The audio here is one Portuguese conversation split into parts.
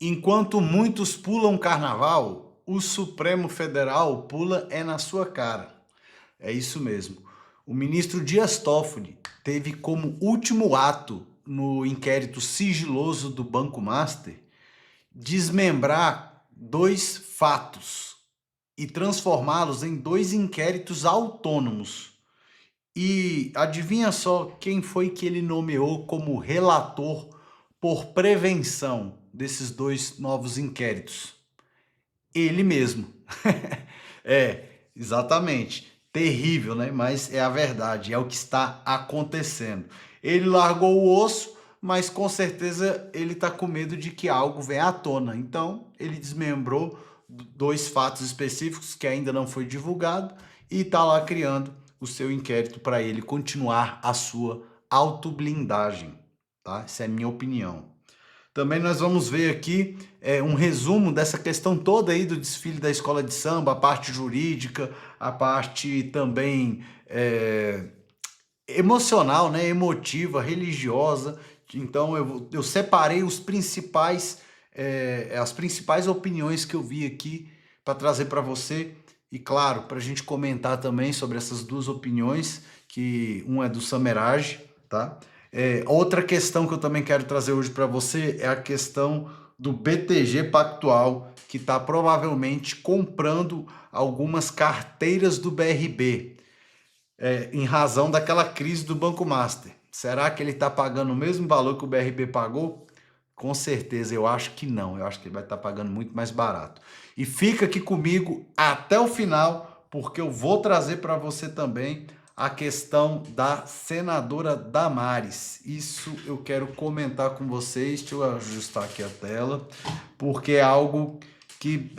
Enquanto muitos pulam carnaval, o Supremo Federal pula é na sua cara. É isso mesmo. O ministro Dias Toffoli teve como último ato no inquérito sigiloso do Banco Master desmembrar dois fatos e transformá-los em dois inquéritos autônomos. E adivinha só quem foi que ele nomeou como relator por prevenção desses dois novos inquéritos? Ele mesmo. É, exatamente. Terrível, né? Mas é a verdade, é o que está acontecendo. Ele largou o osso, mas com certeza ele está com medo de que algo venha à tona. Então, ele desmembrou dois fatos específicos que ainda não foi divulgado e está lá criando o seu inquérito para ele continuar a sua autoblindagem, tá? Essa é a minha opinião. Também nós vamos ver aqui um resumo dessa questão toda aí do desfile da escola de samba, a parte jurídica, a parte também emocional, né, emotiva, religiosa. Então eu separei os principais, as principais opiniões que eu vi aqui para trazer para você e claro, para a gente comentar também sobre essas duas opiniões, que um é do Samerage, tá? Outra questão que eu também quero trazer hoje para você é a questão do BTG Pactual, que está provavelmente comprando algumas carteiras do BRB, em razão daquela crise do Banco Master. Será que ele está pagando o mesmo valor que o BRB pagou? Com certeza, eu acho que não. Eu acho que ele vai estar pagando muito mais barato. E fica aqui comigo até o final, porque eu vou trazer para você também a questão da senadora Damares. Isso eu quero comentar com vocês. Deixa eu ajustar aqui a tela, porque é algo que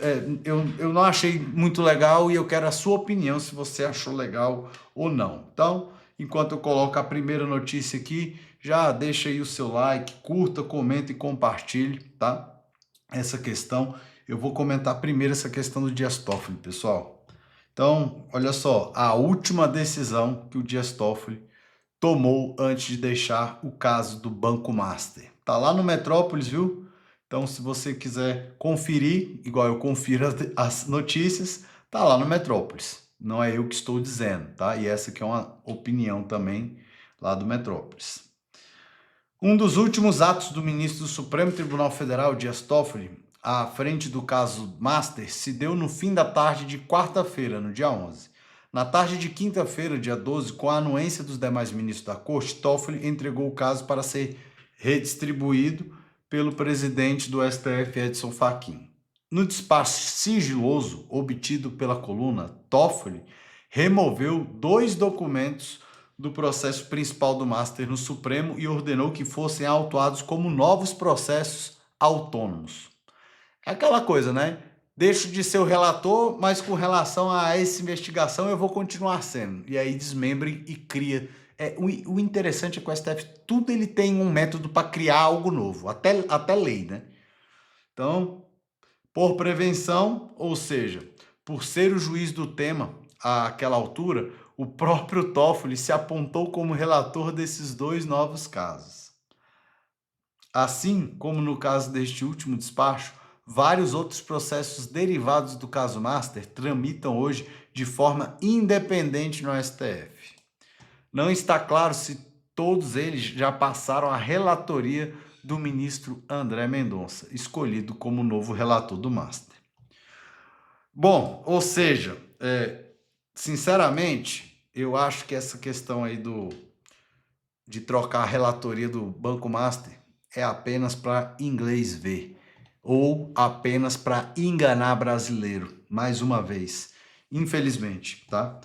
eu não achei muito legal e eu quero a sua opinião se você achou legal ou não. Então, enquanto eu coloco a primeira notícia aqui, já deixa aí o seu like, curta, comenta e compartilhe, tá? Essa questão, eu vou comentar primeiro essa questão do Dias Toffoli, pessoal. Então, olha só, a última decisão que o Dias Toffoli tomou antes de deixar o caso do Banco Master. Tá lá no Metrópolis, viu? Então, se você quiser conferir, igual eu confiro as notícias, tá lá no Metrópolis. Não é eu que estou dizendo, tá? E essa aqui é uma opinião também lá do Metrópolis. Um dos últimos atos do ministro do Supremo Tribunal Federal, Dias Toffoli, à frente do caso Master, se deu no fim da tarde de quarta-feira, no dia 11. Na tarde de quinta-feira, dia 12, com a anuência dos demais ministros da Corte, Toffoli entregou o caso para ser redistribuído pelo presidente do STF, Edson Fachin. No despacho sigiloso obtido pela coluna, Toffoli removeu dois documentos do processo principal do Master no Supremo e ordenou que fossem autuados como novos processos autônomos. É aquela coisa, né? Deixo de ser o relator, mas com relação a essa investigação eu vou continuar sendo. E aí desmembre e cria. O interessante é que o STF, tudo ele tem um método para criar algo novo, até lei, né? Então, por prevenção, ou seja, por ser o juiz do tema àquela altura, o próprio Toffoli se apontou como relator desses dois novos casos. Assim como no caso deste último despacho, vários outros processos derivados do caso Master tramitam hoje de forma independente no STF. Não está claro se todos eles já passaram a relatoria do ministro André Mendonça, escolhido como novo relator do Master. Bom, ou seja, sinceramente, eu acho que essa questão aí de trocar a relatoria do Banco Master é apenas para inglês ver, ou apenas para enganar brasileiro, mais uma vez, infelizmente, tá?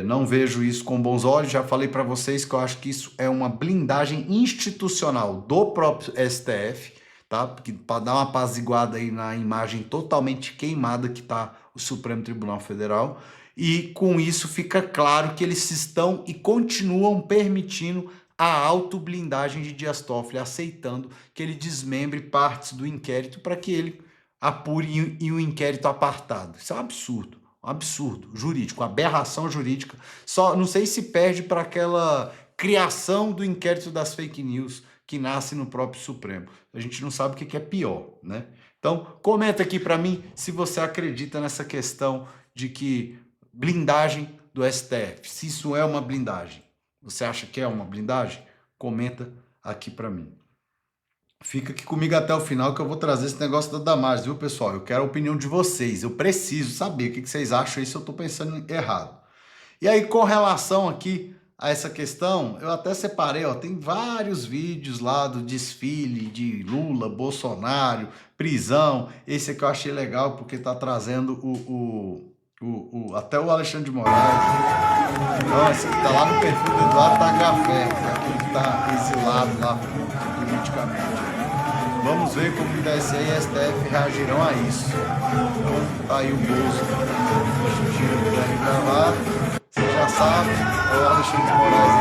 Não vejo isso com bons olhos, já falei para vocês que eu acho que isso é uma blindagem institucional do próprio STF, tá? Para dar uma apaziguada aí na imagem totalmente queimada que está o Supremo Tribunal Federal, e com isso fica claro que eles estão e continuam permitindo a autoblindagem de Dias Toffoli, aceitando que ele desmembre partes do inquérito para que ele apure em um inquérito apartado. Isso é um absurdo jurídico, uma aberração jurídica. Só não sei se perde para aquela criação do inquérito das fake news, que nasce no próprio Supremo. A gente não sabe o que é pior, né? Então, comenta aqui para mim se você acredita nessa questão de que blindagem do STF, se isso é uma blindagem. Você acha que é uma blindagem? Comenta aqui para mim. Fica aqui comigo até o final que eu vou trazer esse negócio da Damares, viu, pessoal? Eu quero a opinião de vocês. Eu preciso saber o que vocês acham aí se eu estou pensando errado. E aí, com relação aqui a essa questão, eu até separei, ó, tem vários vídeos lá do desfile de Lula, Bolsonaro, prisão. Esse aqui eu achei legal porque tá trazendo até o Alexandre de Moraes. Então, esse aqui tá lá no perfil do Eduardo Tagafé, que é aquele que tá exilado lá politicamente. Vamos ver como o TSE e STF reagirão a isso. Então, tá aí o bolso vestido de terno e gravata. Você já sabe, é o Alexandre de Moraes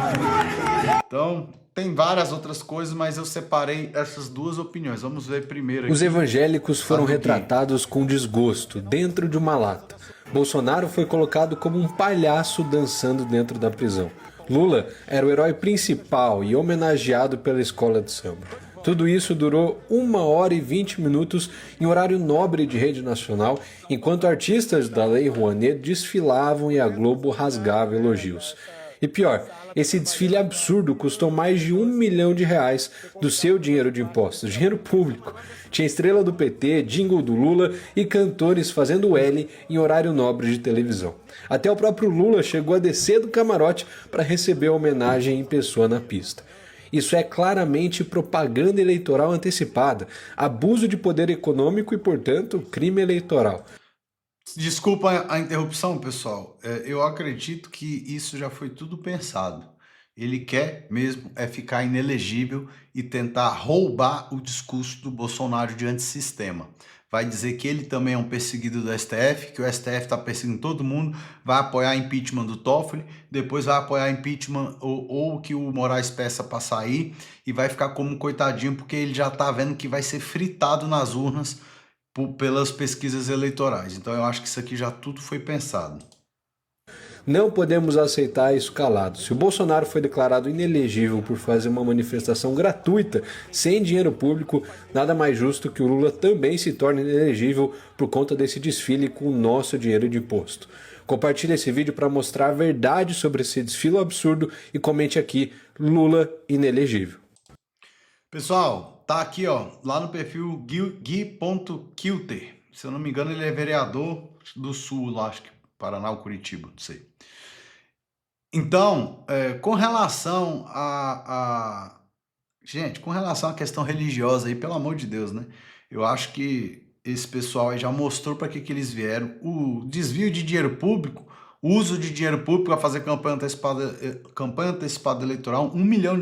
aqui. Então, tem várias outras coisas, mas eu separei essas duas opiniões. Vamos ver primeiro aqui. Os evangélicos foram retratados com desgosto dentro de uma lata. Bolsonaro foi colocado como um palhaço dançando dentro da prisão. Lula era o herói principal e homenageado pela escola de samba. Tudo isso durou 1 hora e 20 minutos em horário nobre de rede nacional, enquanto artistas da Lei Rouanet desfilavam e a Globo rasgava elogios. E pior, esse desfile absurdo custou mais de R$1 milhão do seu dinheiro de impostos, dinheiro público. Tinha estrela do PT, jingle do Lula e cantores fazendo L em horário nobre de televisão. Até o próprio Lula chegou a descer do camarote para receber a homenagem em pessoa na pista. Isso é claramente propaganda eleitoral antecipada, abuso de poder econômico e, portanto, crime eleitoral. Desculpa a interrupção, pessoal. Eu acredito que isso já foi tudo pensado. Ele quer mesmo ficar inelegível e tentar roubar o discurso do Bolsonaro de antissistema. Vai dizer que ele também é um perseguido do STF, que o STF está perseguindo todo mundo, vai apoiar impeachment do Toffoli, depois vai apoiar impeachment ou que o Moraes peça para sair e vai ficar como um coitadinho porque ele já está vendo que vai ser fritado nas urnas pelas pesquisas eleitorais. Então eu acho que isso aqui já tudo foi pensado. Não podemos aceitar isso calado. Se o Bolsonaro foi declarado inelegível por fazer uma manifestação gratuita, sem dinheiro público, nada mais justo que o Lula também se torne inelegível por conta desse desfile com o nosso dinheiro de imposto. Compartilhe esse vídeo para mostrar a verdade sobre esse desfile absurdo e comente aqui, Lula inelegível. Pessoal, tá aqui ó, lá no perfil gui.kilter. Se eu não me engano ele é vereador do Sul, lá, acho que Paraná ou Curitiba, não sei. Então, com relação gente, com relação à questão religiosa aí, pelo amor de Deus, né? Eu acho que esse pessoal aí já mostrou para que eles vieram. O desvio de dinheiro público, o uso de dinheiro público para fazer campanha antecipada eleitoral, R$1 milhão.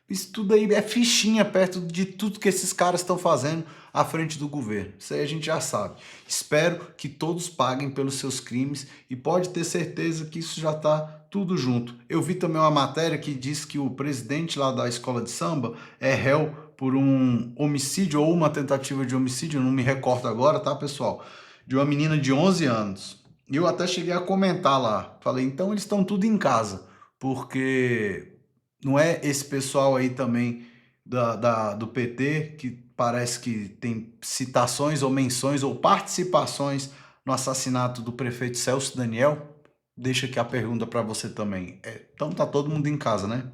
Isso tudo aí é fichinha perto de tudo que esses caras estão fazendo à frente do governo. Isso aí a gente já sabe. Espero que todos paguem pelos seus crimes e pode ter certeza que isso já está tudo junto. Eu vi também uma matéria que diz que o presidente lá da escola de samba é réu por um homicídio ou uma tentativa de homicídio, não me recordo agora, tá, pessoal? De uma menina de 11 anos. E eu até cheguei a comentar lá. Falei, então eles estão tudo em casa, porque não é esse pessoal aí também do PT que parece que tem citações ou menções ou participações no assassinato do prefeito Celso Daniel? Deixa aqui a pergunta para você também. Então tá todo mundo em casa, né?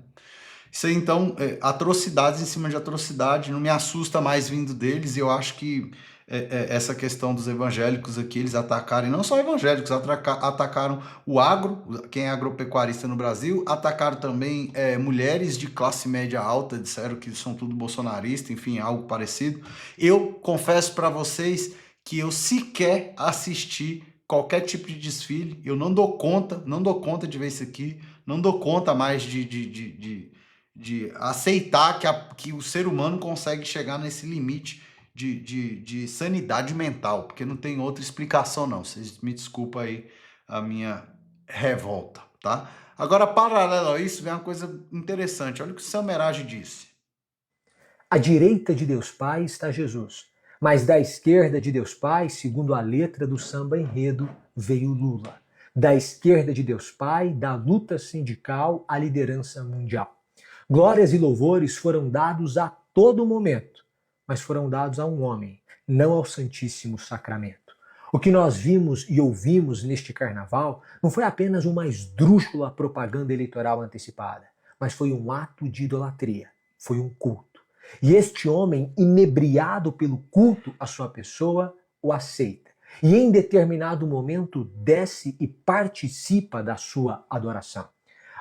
Isso aí, então, atrocidades em cima de atrocidade, não me assusta mais vindo deles, e eu acho que essa questão dos evangélicos aqui, eles atacarem, não só evangélicos, atacaram o agro, quem é agropecuarista no Brasil, atacaram também mulheres de classe média alta, disseram que são tudo bolsonarista, enfim, algo parecido. Eu confesso para vocês que eu sequer assisti qualquer tipo de desfile, eu não dou conta de ver isso aqui, não dou conta mais de aceitar que o ser humano consegue chegar nesse limite de sanidade mental, porque não tem outra explicação não. Vocês me desculpem aí a minha revolta, tá? Agora, paralelo a isso, vem uma coisa interessante. Olha o que o Samerage disse. À direita de Deus Pai está Jesus, mas da esquerda de Deus Pai, segundo a letra do samba enredo, veio Lula. Da esquerda de Deus Pai, da luta sindical à liderança mundial. Glórias e louvores foram dados a todo momento, mas foram dados a um homem, não ao Santíssimo Sacramento. O que nós vimos e ouvimos neste carnaval não foi apenas uma esdrúxula propaganda eleitoral antecipada, mas foi um ato de idolatria, foi um culto. E este homem, inebriado pelo culto à sua pessoa, o aceita. E em determinado momento desce e participa da sua adoração.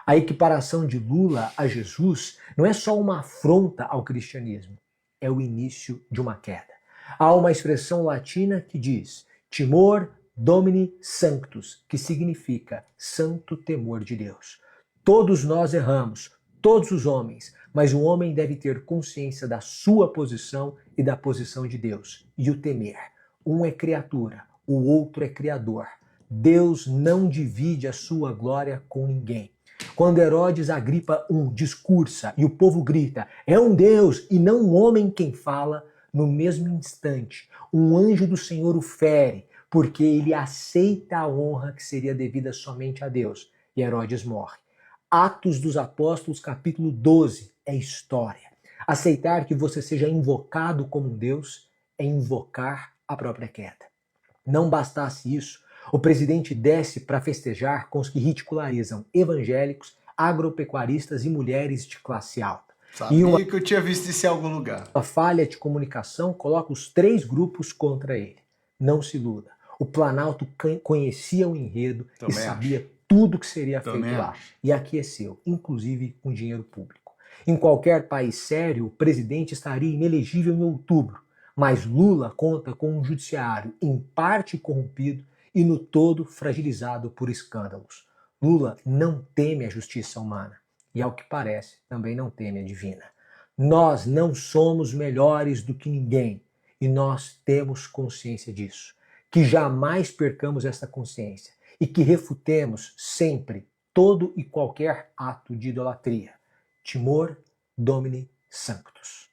A equiparação de Lula a Jesus não é só uma afronta ao cristianismo, é o início de uma queda. Há uma expressão latina que diz Timor Domini Sanctus, que significa santo temor de Deus. Todos nós erramos, todos os homens, mas o homem deve ter consciência da sua posição e da posição de Deus, e o temer. Um é criatura, o outro é criador. Deus não divide a sua glória com ninguém. Quando Herodes Agripa I discursa e o povo grita, é um Deus e não um homem quem fala, no mesmo instante, um anjo do Senhor o fere, porque ele aceita a honra que seria devida somente a Deus. E Herodes morre. Atos dos Apóstolos, capítulo 12, é história. Aceitar que você seja invocado como um Deus é invocar a própria queda. Não bastasse isso, o presidente desce para festejar com os que ridicularizam evangélicos, agropecuaristas e mulheres de classe alta. Sabia que eu tinha visto isso em algum lugar. A falha de comunicação coloca os três grupos contra ele. Não se iluda. O Planalto conhecia o enredo e sabia tudo que seria feito lá. E aqueceu, inclusive com dinheiro público. Em qualquer país sério, o presidente estaria inelegível em outubro. Mas Lula conta com um judiciário em parte corrompido e no todo fragilizado por escândalos. Lula não teme a justiça humana e, ao que parece, também não teme a divina. Nós não somos melhores do que ninguém e nós temos consciência disso. Que jamais percamos essa consciência e que refutemos sempre todo e qualquer ato de idolatria. Timor Domini Sanctus.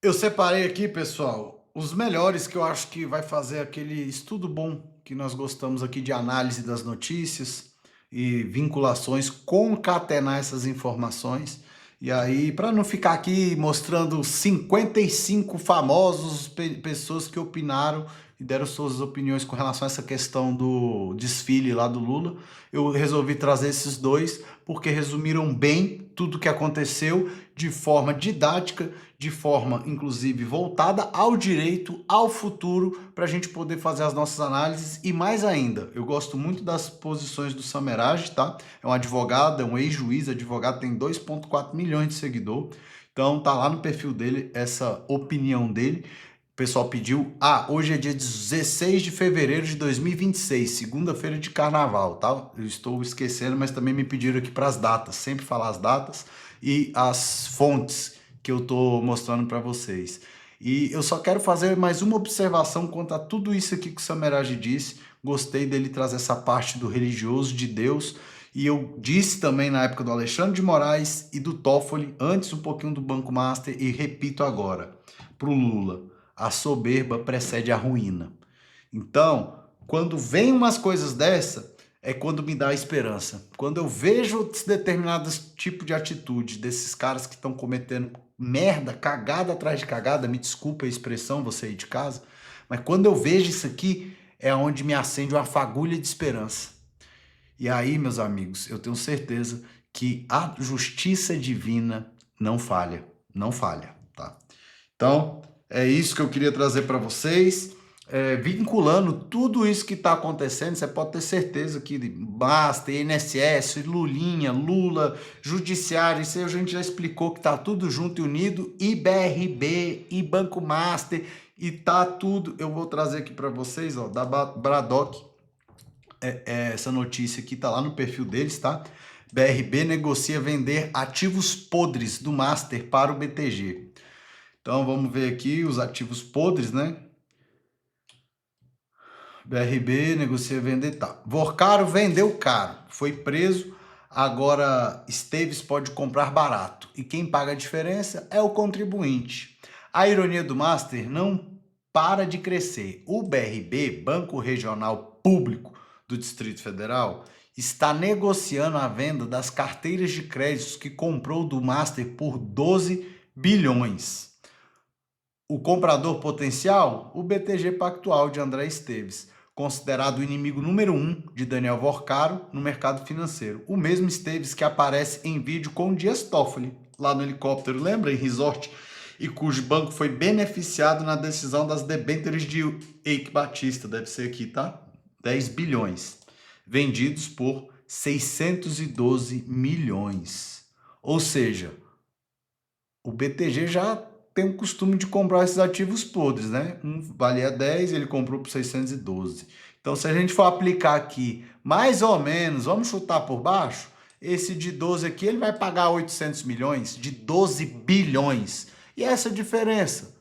Eu separei aqui, pessoal, os melhores que eu acho que vai fazer aquele estudo bom que nós gostamos aqui de análise das notícias e vinculações, concatenar essas informações. E aí, para não ficar aqui mostrando 55 famosos pessoas que opinaram e deram suas opiniões com relação a essa questão do desfile lá do Lula, eu resolvi trazer esses dois porque resumiram bem tudo o que aconteceu de forma didática, de forma, inclusive, voltada ao direito, ao futuro, para a gente poder fazer as nossas análises. E mais ainda, eu gosto muito das posições do Sameraj, tá? É um advogado, é um ex-juiz, advogado, tem 2,4 milhões de seguidor. Então, tá lá no perfil dele, essa opinião dele. O pessoal pediu, hoje é dia 16 de fevereiro de 2026, segunda-feira de carnaval, tá? Eu estou esquecendo, mas também me pediram aqui para as datas, sempre falar as datas e as fontes que eu tô mostrando para vocês. E eu só quero fazer mais uma observação quanto a tudo isso aqui que o Sameraj disse. Gostei dele trazer essa parte do religioso, de Deus. E eu disse também na época do Alexandre de Moraes e do Toffoli, antes um pouquinho do Banco Master, e repito agora, pro Lula. A soberba precede a ruína. Então, quando vem umas coisas dessa, é quando me dá esperança. Quando eu vejo determinados tipos de atitude desses caras que estão cometendo merda, cagada atrás de cagada, me desculpa a expressão, você aí de casa, mas quando eu vejo isso aqui, é onde me acende uma fagulha de esperança. E aí, meus amigos, eu tenho certeza que a justiça divina não falha, tá? Então, é isso que eu queria trazer para vocês, vinculando tudo isso que está acontecendo. Você pode ter certeza que basta INSS, Lulinha, Lula, Judiciário, isso aí a gente já explicou que está tudo junto e unido, e BRB, e Banco Master, e tá tudo. Eu vou trazer aqui para vocês, ó, da Bradock, essa notícia aqui tá lá no perfil deles, tá? BRB negocia vender ativos podres do Master para o BTG. Então, vamos ver aqui os ativos podres, né? BRB negocia vender, tá. Vorcaro vendeu caro, foi preso, agora Esteves pode comprar barato. E quem paga a diferença é o contribuinte. A ironia do Master não para de crescer. O BRB, Banco Regional Público do Distrito Federal, está negociando a venda das carteiras de créditos que comprou do Master por 12 bilhões. O comprador potencial? O BTG Pactual de André Esteves, considerado o inimigo número 1 de Daniel Worcaro no mercado financeiro. O mesmo Esteves que aparece em vídeo com o Dias Toffoli, lá no helicóptero, lembra? Em resort, e cujo banco foi beneficiado na decisão das debêntures de Eike Batista, deve ser aqui, tá? 10 bilhões, vendidos por 612 milhões. Ou seja, o BTG já tem o costume de comprar esses ativos podres, né? Um valia 10, ele comprou por 612. Então, se a gente for aplicar aqui, mais ou menos, vamos chutar por baixo, esse de 12 aqui, ele vai pagar 800 milhões de 12 bilhões. E essa diferença?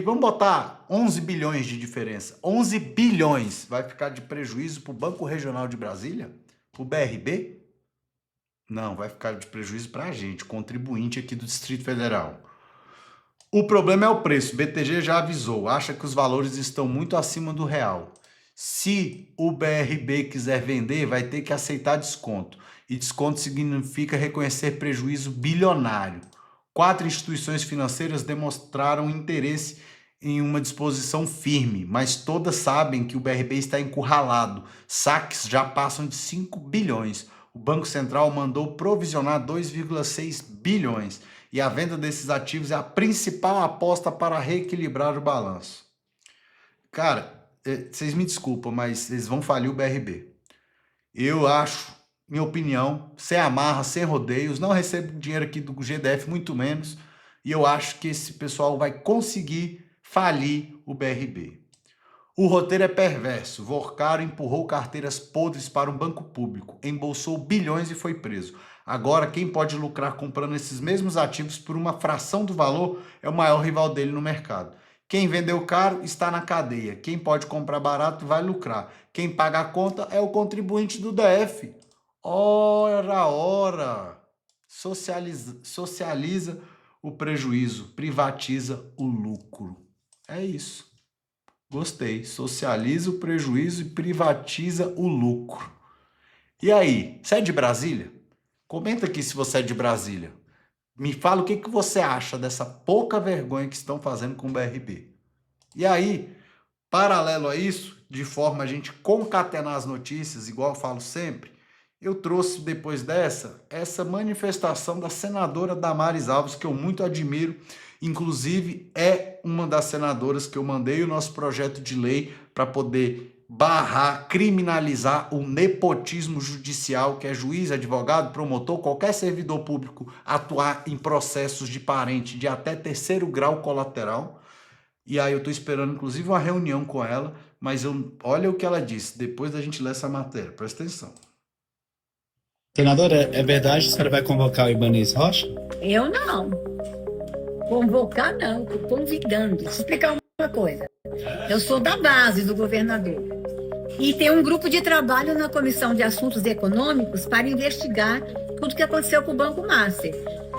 Vamos botar 11 bilhões de diferença. 11 bilhões vai ficar de prejuízo para o Banco Regional de Brasília? Para o BRB? Não, vai ficar de prejuízo para a gente, contribuinte aqui do Distrito Federal. O problema é o preço. O BTG já avisou, acha que os valores estão muito acima do real. Se o BRB quiser vender, vai ter que aceitar desconto. E desconto significa reconhecer prejuízo bilionário. 4 instituições financeiras demonstraram interesse em uma disposição firme, mas todas sabem que o BRB está encurralado. Saques já passam de 5 bilhões. O Banco Central mandou provisionar 2,6 bilhões e a venda desses ativos é a principal aposta para reequilibrar o balanço. Cara, vocês me desculpam, mas eles vão falir o BRB. Eu acho, minha opinião, sem amarra, sem rodeios, não recebo dinheiro aqui do GDF, muito menos, e eu acho que esse pessoal vai conseguir falir o BRB. O roteiro é perverso. Worcaro empurrou carteiras podres para um banco público, embolsou bilhões e foi preso. Agora, quem pode lucrar comprando esses mesmos ativos por uma fração do valor é o maior rival dele no mercado. Quem vendeu caro está na cadeia. Quem pode comprar barato vai lucrar. Quem paga a conta é o contribuinte do DF. Ora! Socializa o prejuízo, privatiza o lucro. É isso. Gostei. Socializa o prejuízo e privatiza o lucro. E aí, você é de Brasília? Comenta aqui se você é de Brasília. Me fala o que você acha dessa pouca vergonha que estão fazendo com o BRB. E aí, paralelo a isso, de forma a gente concatenar as notícias, igual eu falo sempre, eu trouxe depois essa manifestação da senadora Damares Alves, que eu muito admiro. Inclusive, é uma das senadoras que eu mandei o nosso projeto de lei para poder barrar, criminalizar o nepotismo judicial, que é juiz, advogado, promotor, qualquer servidor público atuar em processos de parente de até 3º grau colateral. E aí eu estou esperando, inclusive, uma reunião com ela, mas olha o que ela disse, depois da gente ler essa matéria, presta atenção. Senadora, é verdade que a senhora vai convocar o Ibanez Rocha? Eu não. Convocar não, estou convidando. Deixa eu explicar uma coisa. Eu sou da base do governador. E tem um grupo de trabalho na Comissão de Assuntos Econômicos para investigar tudo que aconteceu com o Banco Master.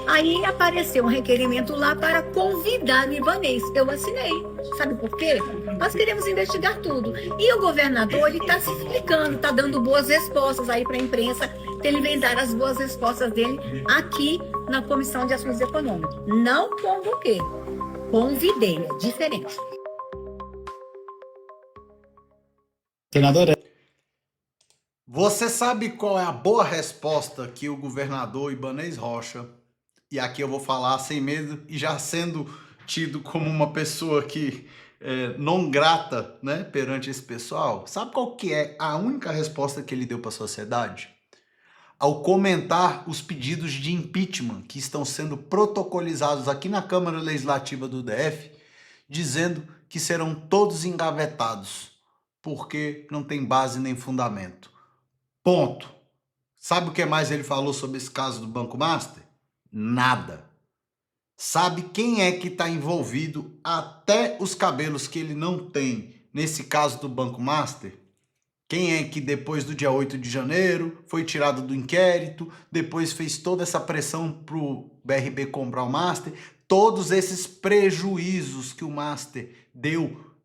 Aí apareceu um requerimento lá para convidar o Ibanez. Eu assinei. Sabe por quê? Nós queremos investigar tudo. E o governador, ele está se explicando, está dando boas respostas aí para a imprensa. Ele vem dar as boas respostas dele aqui na Comissão de Assuntos Econômicos. Não convoquei. Convidei. É diferente. Senadora. Você sabe qual é a boa resposta que o governador Ibanez Rocha, e aqui eu vou falar sem medo e já sendo tido como uma pessoa que não grata, né, perante esse pessoal, sabe qual que é a única resposta que ele deu para a sociedade? Ao comentar os pedidos de impeachment que estão sendo protocolizados aqui na Câmara Legislativa do DF, dizendo que serão todos engavetados, porque não tem base nem fundamento. Ponto. Sabe o que mais ele falou sobre esse caso do Banco Master? Nada. Sabe quem é que está envolvido até os cabelos que ele não tem nesse caso do Banco Master? Quem é que depois do dia 8 de janeiro foi tirado do inquérito, depois fez toda essa pressão para o BRB comprar o Master? Todos esses prejuízos que o Master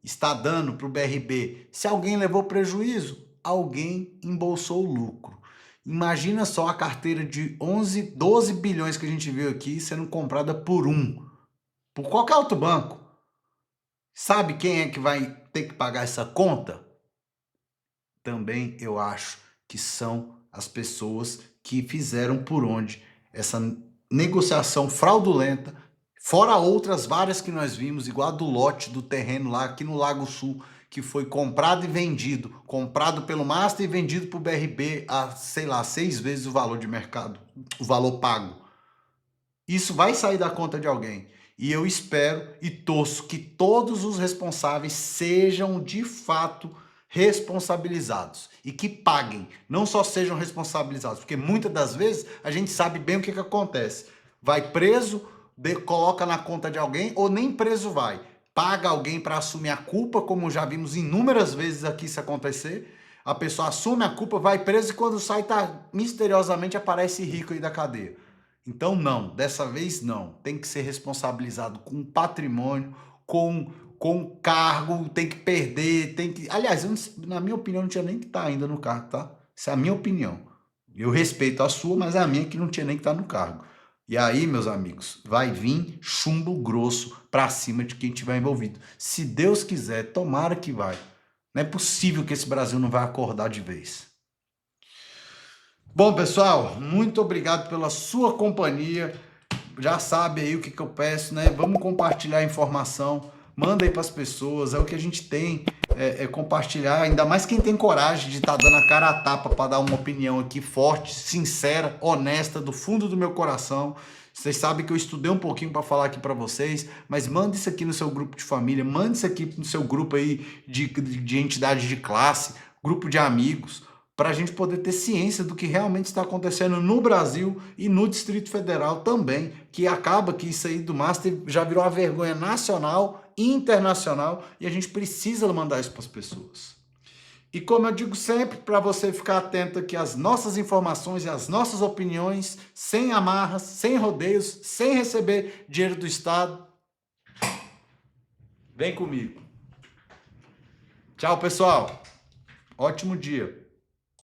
está dando para o BRB. Se alguém levou prejuízo, alguém embolsou o lucro. Imagina só a carteira de 12 bilhões que a gente viu aqui sendo comprada por qualquer outro banco. Sabe quem é que vai ter que pagar essa conta? Também eu acho que são as pessoas que fizeram por onde essa negociação fraudulenta, fora outras várias que nós vimos, igual a do lote do terreno lá aqui no Lago Sul, que foi comprado e vendido, comprado pelo Master e vendido para o BRB a, sei lá, 6 vezes o valor de mercado, o valor pago. Isso vai sair da conta de alguém. E eu espero e torço que todos os responsáveis sejam de fato responsabilizados e que paguem, não só sejam responsabilizados, porque muitas das vezes a gente sabe bem o que acontece. Vai preso, coloca na conta de alguém ou nem preso vai. Paga alguém para assumir a culpa, como já vimos inúmeras vezes aqui isso acontecer. A pessoa assume a culpa, vai preso e quando sai, misteriosamente aparece rico aí da cadeia. Então não, dessa vez não. Tem que ser responsabilizado com patrimônio, com cargo, tem que perder, tem que... Aliás, na minha opinião, não tinha nem que estar ainda no cargo, tá? Essa é a minha opinião. Eu respeito a sua, mas a minha é que não tinha nem que estar no cargo. E aí, meus amigos, vai vir chumbo grosso pra cima de quem tiver envolvido. Se Deus quiser, tomara que vai. Não é possível que esse Brasil não vai acordar de vez. Bom, pessoal, muito obrigado pela sua companhia. Já sabe aí o que eu peço, né? Vamos compartilhar a informação. Manda aí para as pessoas. É o que a gente tem, compartilhar. Ainda mais quem tem coragem de estar dando a cara a tapa para dar uma opinião aqui forte, sincera, honesta, do fundo do meu coração. Vocês sabem que eu estudei um pouquinho para falar aqui para vocês, mas manda isso aqui no seu grupo de família, manda isso aqui no seu grupo aí de entidade de classe, grupo de amigos, para a gente poder ter ciência do que realmente está acontecendo no Brasil e no Distrito Federal também, que acaba que isso aí do Master já virou uma vergonha nacional e internacional e a gente precisa mandar isso para as pessoas. E como eu digo sempre, para você ficar atento aqui às nossas informações e às nossas opiniões, sem amarras, sem rodeios, sem receber dinheiro do Estado, vem comigo. Tchau, pessoal. Ótimo dia.